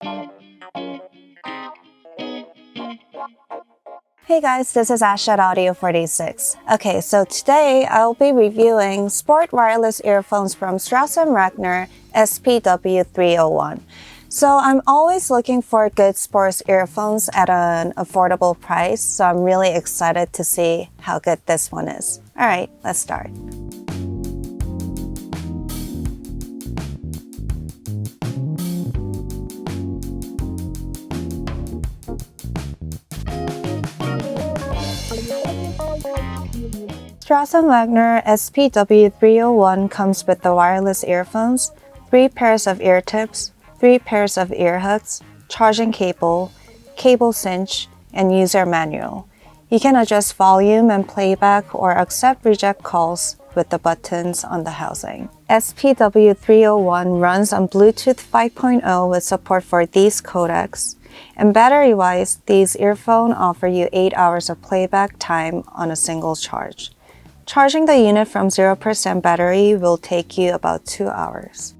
Hey guys, this is Ash at Audio46. Okay, so today I'll be reviewing sport wireless earphones from Strauss Wagner SPW301. So I'm always looking for good sports earphones at an affordable price, so I'm really excited to see how good this one is. Alright, let's start. Strauss Wagner SPW301 comes with the wireless earphones, 3 pairs of ear tips, 3 pairs of ear hooks, charging cable, cable cinch, and user manual. You can adjust volume and playback or accept reject calls with the buttons on the housing. SPW301 runs on Bluetooth 5.0 with support for these codecs. And battery-wise, these earphones offer you 8 hours of playback time on a single charge. Charging the unit from 0% battery will take you about 2 hours.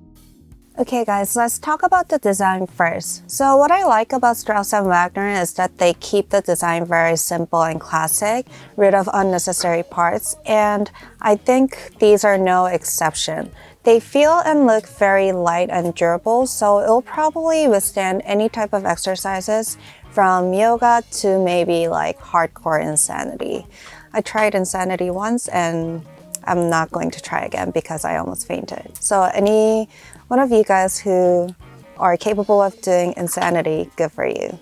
Okay guys, let's talk about the design first. So what I like about Strauss Wagner is that they keep the design very simple and classic, rid of unnecessary parts, and I think these are no exception. They feel and look very light and durable, so it'll probably withstand any type of exercises from yoga to maybe like hardcore insanity. I tried insanity once and I'm not going to try again because I almost fainted. So any one of you guys who are capable of doing insanity, good for you.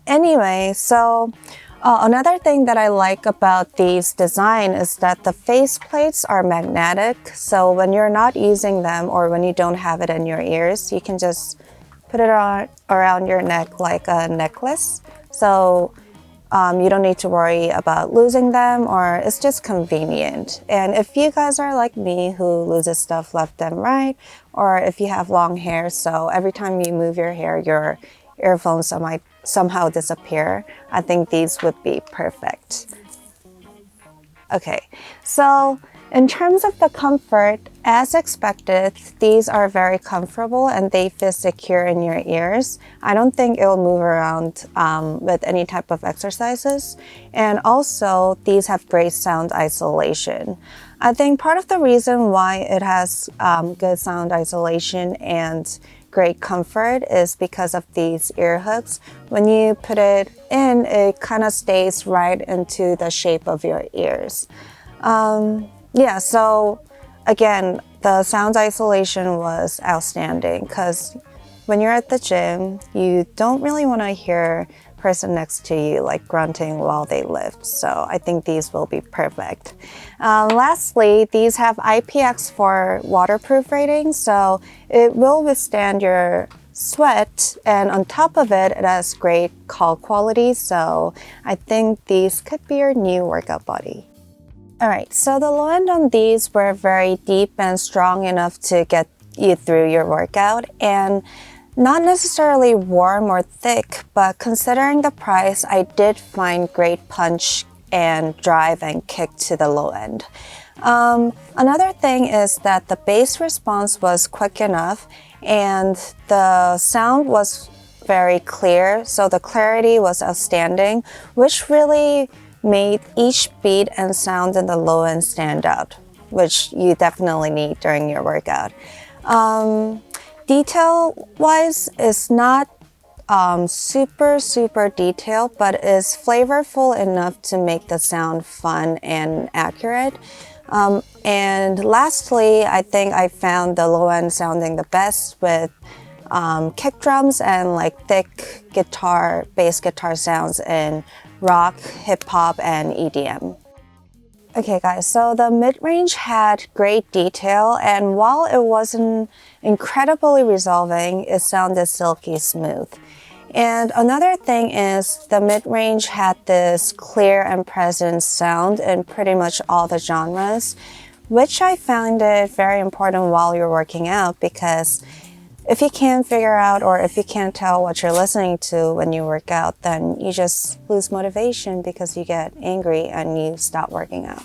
Anyway, so another thing that I like about these design is that the face plates are magnetic. So when you're not using them or when you don't have it in your ears, you can just put it around your neck like a necklace. So you don't need to worry about losing them, or it's just convenient. And if you guys are like me who loses stuff left and right, or if you have long hair, so every time you move your hair, your earphones might somehow disappear, I think these would be perfect. Okay, so in terms of the comfort, as expected, these are very comfortable and they feel secure in your ears. I don't think it will move around with any type of exercises. And also, these have great sound isolation. I think part of the reason why it has good sound isolation and great comfort is because of these ear hooks. When you put it in, it kind of stays right into the shape of your ears. Yeah, so again, the sound isolation was outstanding because when you're at the gym, you don't really want to hear the person next to you like grunting while they lift. So I think these will be perfect. Lastly, these have IPX4 waterproof rating, so it will withstand your sweat, and on top of it, it has great call quality. So I think these could be your new workout buddy. Alright, so the low end on these were very deep and strong enough to get you through your workout, and not necessarily warm or thick, but considering the price, I did find great punch and drive and kick to the low end. Another thing is that the bass response was quick enough and the sound was very clear, so the clarity was outstanding, which really made each beat and sound in the low end stand out, which you definitely need during your workout. Detail-wise, it's not super detailed, but is flavorful enough to make the sound fun and accurate. And lastly, I think I found the low end sounding the best with kick drums and like thick guitar, bass guitar sounds in rock, hip hop, and EDM. Okay guys, so the mid-range had great detail, and while it wasn't incredibly resolving, it sounded silky smooth. And another thing is the mid-range had this clear and present sound in pretty much all the genres, which I found it very important while you're working out, because if you can't figure out or if you can't tell what you're listening to when you work out, then you just lose motivation because you get angry and you stop working out.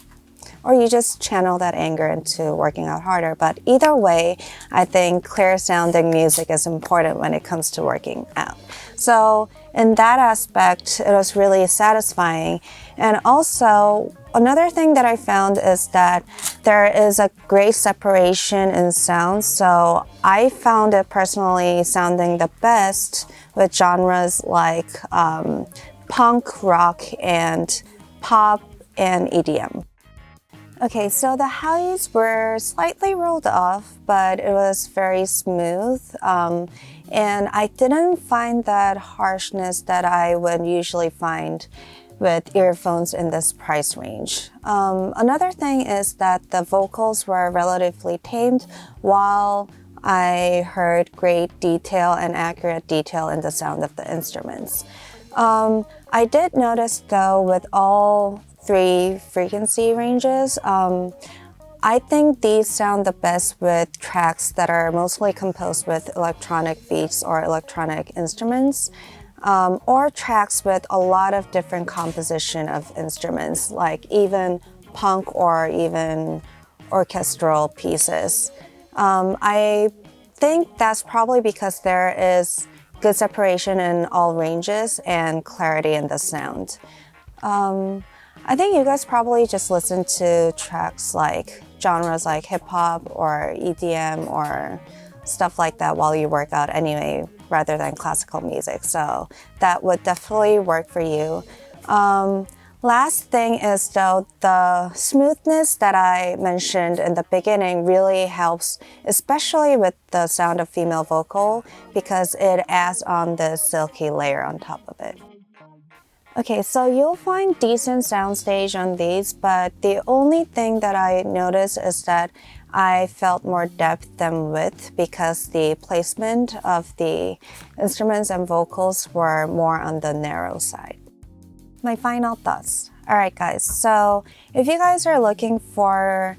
or you just channel that anger into working out harder. But either way, I think clear sounding music is important when it comes to working out. So in that aspect, it was really satisfying. And also, another thing that I found is that there is a great separation in sound. So I found it personally sounding the best with genres like punk, rock, and pop, and EDM. Okay, so the highs were slightly rolled off, but it was very smooth. And I didn't find that harshness that I would usually find with earphones in this price range. Another thing is that the vocals were relatively tamed, while I heard great detail and accurate detail in the sound of the instruments. I did notice though, with all 3 frequency ranges, I think these sound the best with tracks that are mostly composed with electronic beats or electronic instruments, or tracks with a lot of different composition of instruments, like even punk or even orchestral pieces. I think that's probably because there is good separation in all ranges and clarity in the sound. I think you guys probably just listen to tracks like genres like hip hop or EDM or stuff like that while you work out anyway, rather than classical music. So that would definitely work for you. Last thing is though, the smoothness that I mentioned in the beginning really helps, especially with the sound of female vocal, because it adds on this silky layer on top of it. Okay, so you'll find decent soundstage on these, but the only thing that I noticed is that I felt more depth than width because the placement of the instruments and vocals were more on the narrow side. My final thoughts. All right, guys, so if you guys are looking for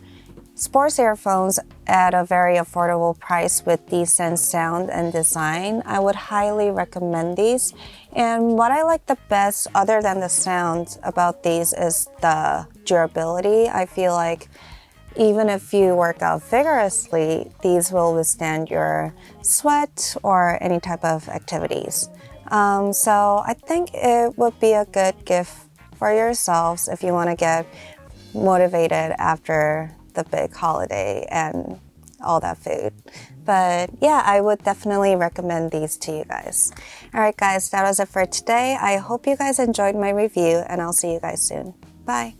sports earphones at a very affordable price with decent sound and design, I would highly recommend these. And what I like the best, other than the sound, about these is the durability. I feel like even if you work out vigorously, these will withstand your sweat or any type of activities. So I think it would be a good gift for yourselves if you want to get motivated after the big holiday and all that food. But yeah, I would definitely recommend these to you guys. All right, guys, that was it for today. I hope you guys enjoyed my review, and I'll see you guys soon. Bye.